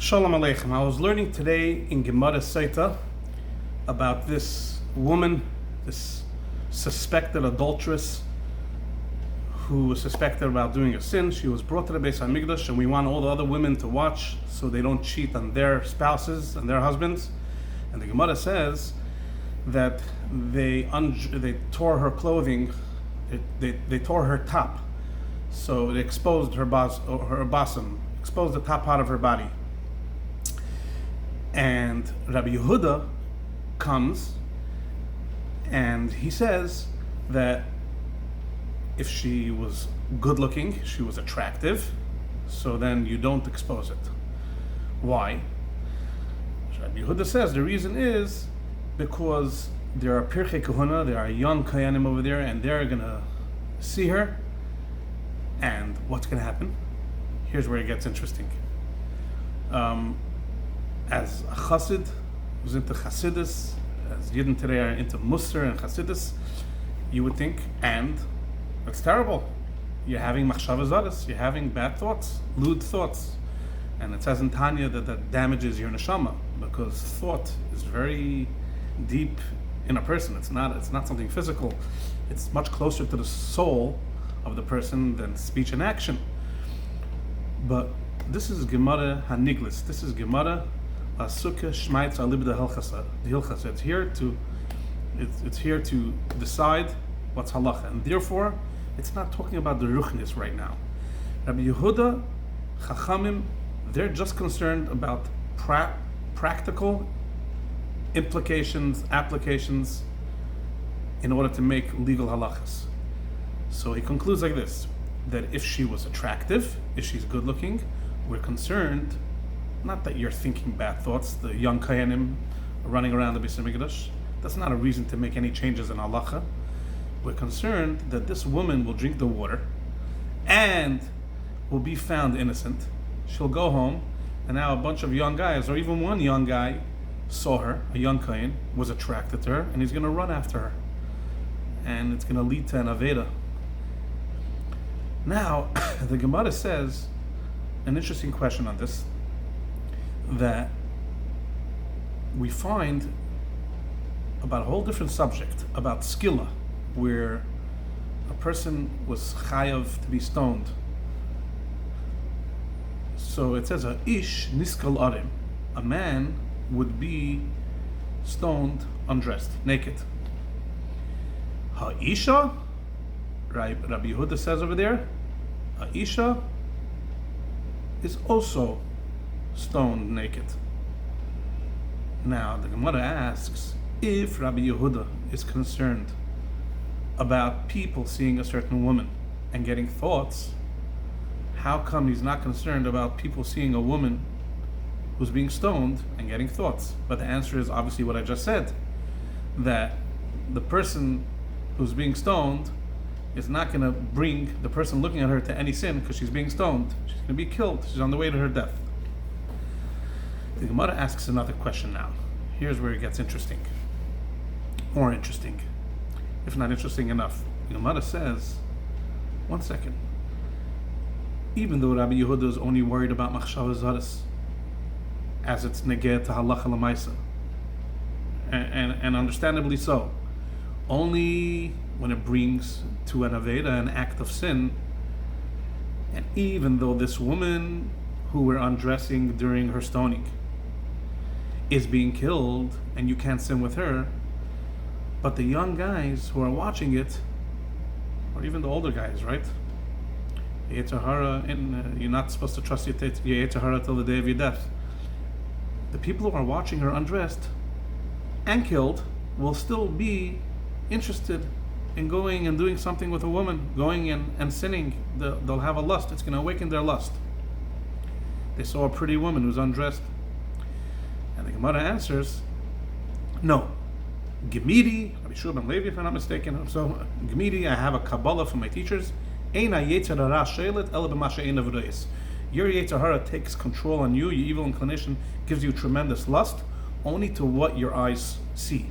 Shalom Aleichem. I was learning today in GEMARA Sotah about this woman, this suspected adulteress who was suspected about doing a sin. She was brought to the Beis HaMikdash, and we want all the other women to watch so they don't cheat on their spouses and their husbands. And the Gemara says that they tore her clothing, they tore her top, so it exposed her bosom, exposed the top part of her body. And Rabbi Yehuda comes and he says that if she was good looking, she was attractive, so then you don't expose it. Why? Rabbi Yehuda says the reason is because there are Pirchei Kahuna, there are young Kayanim over there, and they're gonna see her, and what's gonna happen? Here's where it gets interesting. As a Chassid who's into Chassidus, as Yidden today are into Musar and Chassidus, you would think, and it's terrible. You're having machshava zadas, you're having bad thoughts, lewd thoughts. And it says in Tanya that damages your neshama, because thought is very deep in a person. It's not something physical. It's much closer to the soul of the person than speech and action. But this is Gemara Haniglis. This is Gemara Asukah Shmaitz Alibda Hilchasa. It's here to decide what's halacha, and therefore it's not talking about the ruchnis right now. Rabbi Yehuda, Chachamim, they're just concerned about practical implications, applications, in order to make legal halachas. So he concludes like this: that if she was attractive, if she's good looking, we're concerned, not that you're thinking bad thoughts, the young Kayanim running around the Beis HaMikdash. That's not a reason to make any changes in halacha. We're concerned that this woman will drink the water and will be found innocent. She'll go home, and now a bunch of young guys, or even one young guy, saw her, a young Kayan, was attracted to her, and he's going to run after her. And it's going to lead to an Aveda. Now, the Gemara says an interesting question on this, that we find about a whole different subject, about skilla, where a person was chayav to be stoned. So it says a ish niskal arim, a man would be stoned undressed, naked. Ha'isha, Rabbi Yehuda says over there, Ha'isha is also stoned naked. Now the Gemara asks, if Rabbi Yehuda is concerned about people seeing a certain woman and getting thoughts, how come he's not concerned about people seeing a woman who's being stoned and getting thoughts? But the answer is obviously what I just said, that the person who's being stoned is not going to bring the person looking at her to any sin, because she's being stoned. She's going to be killed. She's on the way to her death. The Gemara asks another question now. Here's where it gets interesting. More interesting, if not interesting enough. The Gemara says, one second, even though Rabbi Yehuda is only worried about machshava zadas, as it's negeh to halacha l'maisa, and understandably so, only when it brings to an aveda, an act of sin, and even though this woman who we're undressing during her stoning is being killed, and you can't sin with her, but the young guys who are watching it, or even the older guys, right? Yetzer hara, you're not supposed to trust your Yetzer hara till the day of your death. The people who are watching her undressed and killed will still be interested in going and doing something with a woman, going and sinning. They'll have a lust. It's going to awaken their lust. They saw a pretty woman who's undressed. And the Gemara answers, no. Gemidi, Rabbi Shua ben Levi, if I'm not mistaken. So, Gemidi, I have a Kabbalah from my teachers. Eina Yetzer hara shelet ela b'ma she'ein avreis. Your Yetzer hara takes control on you. Your evil inclination gives you tremendous lust, only to what your eyes see,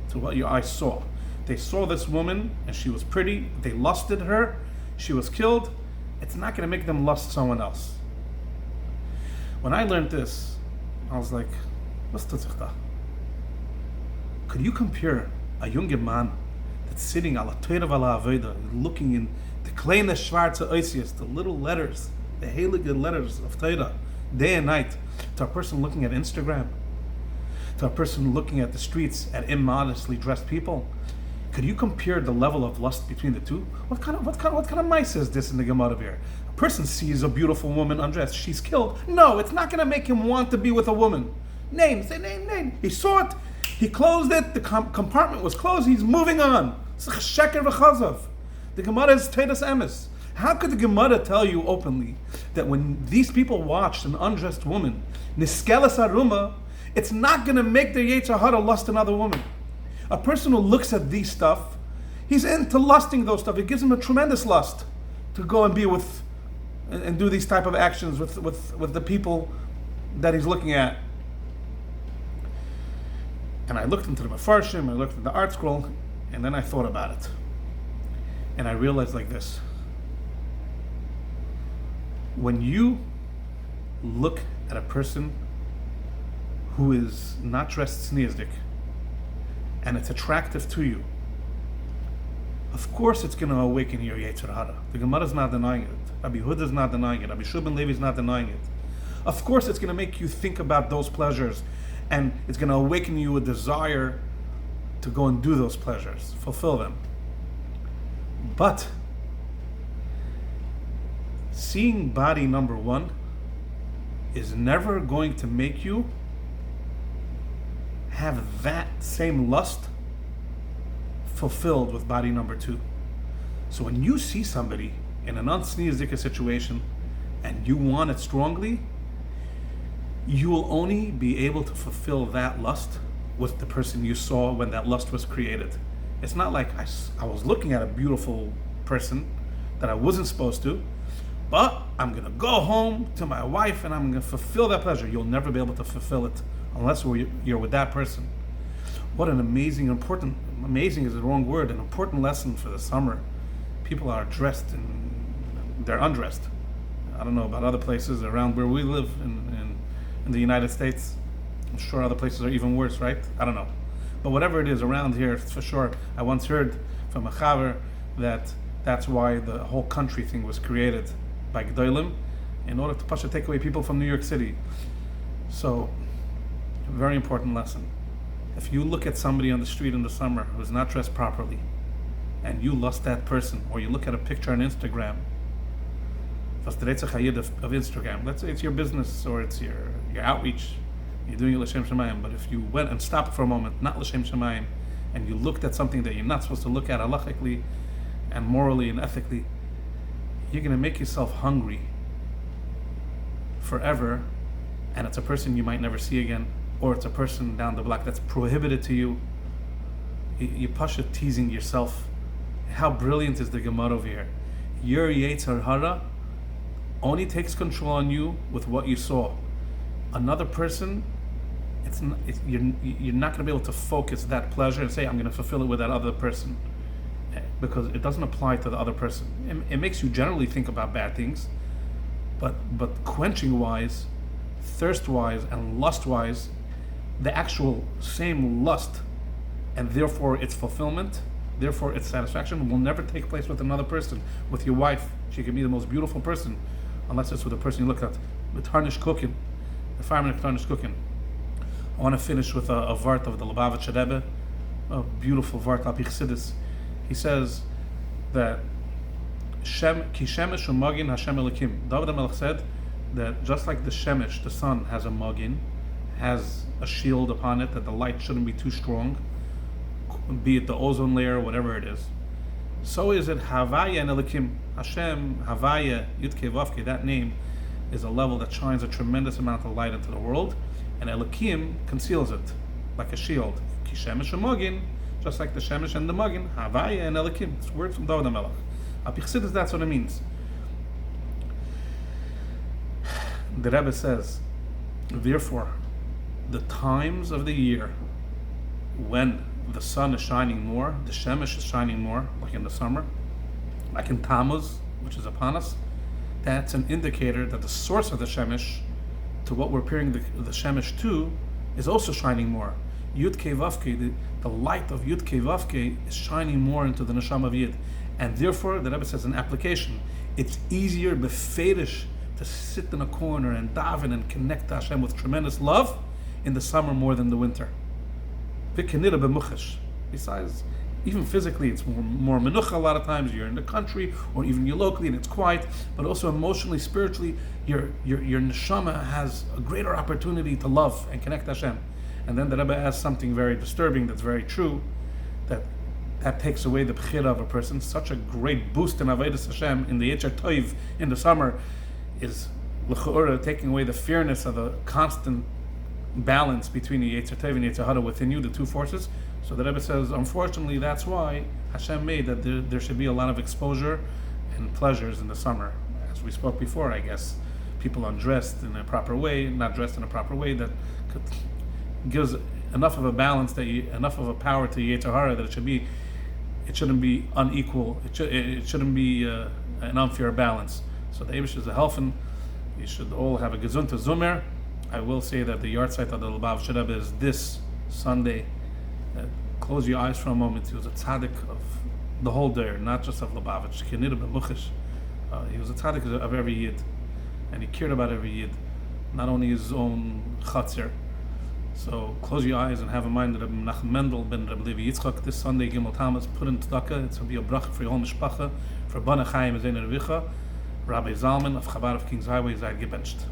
to what your eyes saw. They saw this woman and she was pretty. They lusted her. She was killed. It's not going to make them lust someone else. When I learned this, I was like, was tut sich da? Could you compare a younger man that's sitting ala Torah vala avoda, looking in the kleine schwarze oisius, the little letters, the heilige letters of Torah, day and night, to a person looking at Instagram, to a person looking at the streets at immodestly dressed people? Could you compare the level of lust between the two? What kind of mice is this in the Gemara here? A person sees a beautiful woman undressed, she's killed. No, it's not going to make him want to be with a woman. Say name. He saw it, he closed it, the compartment was closed, he's moving on. Sheker v'chazav. The Gemara is Teidas Emes. How could the Gemara tell you openly that when these people watched an undressed woman, niskelas aruma, it's not going to make their Yetzer Hara lust another woman? A person who looks at these stuff, he's into lusting those stuff. It gives him a tremendous lust to go and be with and do these type of actions with the people that he's looking at. And I looked into the Mefarshim, I looked at the art scroll, and then I thought about it. And I realized like this. When you look at a person who is not dressed sneezdik, and it's attractive to you, of course it's going to awaken your Yetzer Hara. The Gemara is not denying it. Rabbi Huda is not denying it. Rabbi Shubin Levi is not denying it. Of course it's going to make you think about those pleasures, and it's going to awaken you a desire to go and do those pleasures, fulfill them. But seeing body number one is never going to make you have that same lust fulfilled with body number two. So when you see somebody in an unsneezika situation and you want it strongly, you will only be able to fulfill that lust with the person you saw when that lust was created. It's not like I was looking at a beautiful person that I wasn't supposed to, but I'm going to go home to my wife and I'm going to fulfill that pleasure. You'll never be able to fulfill it unless you're with that person. What an amazing is the wrong word, an important lesson for the summer. People are dressed and they're undressed. I don't know about other places around where we live in the United States. I'm sure other places are even worse, right? I don't know. But whatever it is around here, for sure, I once heard from a chaver that that's why the whole country thing was created by Gdolim, in order to take away people from New York City. So, a very important lesson. If you look at somebody on the street in the summer who's not dressed properly, and you lust that person, or you look at a picture on Instagram, of Instagram, let's say it's your business or it's your outreach, you're doing it l'shem shamayim, but if you went and stopped for a moment, not l'shem shamayim, and you looked at something that you're not supposed to look at halachically and morally and ethically, you're going to make yourself hungry forever, and it's a person you might never see again, or it's a person down the block that's prohibited to you. You pasha teasing yourself. How brilliant is the Gemara over here? Your Yetzer Hara only takes control on you with what you saw. Another person, you're not going to be able to focus that pleasure and say, I'm going to fulfill it with that other person, because it doesn't apply to the other person. It makes you generally think about bad things, but quenching wise, thirst wise, and lust wise, the actual same lust, and therefore its fulfillment, therefore its satisfaction, will never take place with another person. With your wife, she can be the most beautiful person, unless it's with the person you look at. With tarnished cooking, the fireman of tarnished cooking. I want to finish with a vart of the Lubavitcher Rebbe, a beautiful vart al pi Chassidus. He says that Ki shemesh u'magin Hashem Elokim. David HaMelech said that just like the shemesh, the sun, has a magin, has a shield upon it, that the light shouldn't be too strong, be it the ozone layer, whatever it is. So is it Havaya and Elokim. Hashem, Havaya, Yudke Vavke, that name is a level that shines a tremendous amount of light into the world, and Elokim conceals it like a shield. Ki shemesh u'magin, just like the shemesh and the magin, Havaya and Elokim. It's words from David HaMelech. Al pi Chassidus, that's what it means. The Rebbe says, therefore, the times of the year when the sun is shining more, the shemesh is shining more, like in the summer, like in Tammuz, which is upon us, that's an indicator that the source of the shemesh to what we're pairing the Shemesh to is also shining more. Yud Kei Vav Kei, the light of Yud Kei Vav Kei is shining more into the Neshama of Yid. And therefore, the Rebbe says in application, it's easier, beferish, to sit in a corner and daven and connect to Hashem with tremendous love in the summer more than the winter. Besides, even physically, it's more menucha a lot of times. You're in the country, or even you're locally, and it's quiet. But also emotionally, spiritually, your neshama has a greater opportunity to love and connect to Hashem. And then the Rebbe asks something very disturbing that's very true, that takes away the bechira of a person. Such a great boost in avodas Hashem in the Yetzer Tov in the summer is l'cha'ura taking away the fairness of a constant balance between the Yetzer Tov and Yetzer Hara within you, the two forces. So the Rebbe says, unfortunately, that's why Hashem made that there should be a lot of exposure and pleasures in the summer. As we spoke before, I guess, people undressed in a proper way, not dressed in a proper way, that gives enough of a balance, enough of a power to Yetzer Hara that it shouldn't be unequal. It shouldn't be an unfair balance. So the Eibush is a helfen. You should all have a gesunte Zumer. I will say that the yahrzeit of the Lubavitcher Rebbe is this Sunday. Close your eyes for a moment. He was a tzaddik of the whole day, not just of Lubavitch. He was a tzaddik of every Yid, and he cared about every Yid, not only his own chatzir. So close your eyes and have in mind that Rabbi Menachem Mendel ben Rabbi Levi Yitzchak this Sunday, Gimel Tammuz, put in tzedakah. It's going to be a bracha for your whole mishpacha, for Bana Chaim Zein Revicha. Rabbi Zalmen of Chabad of Kings Highway is gebenched.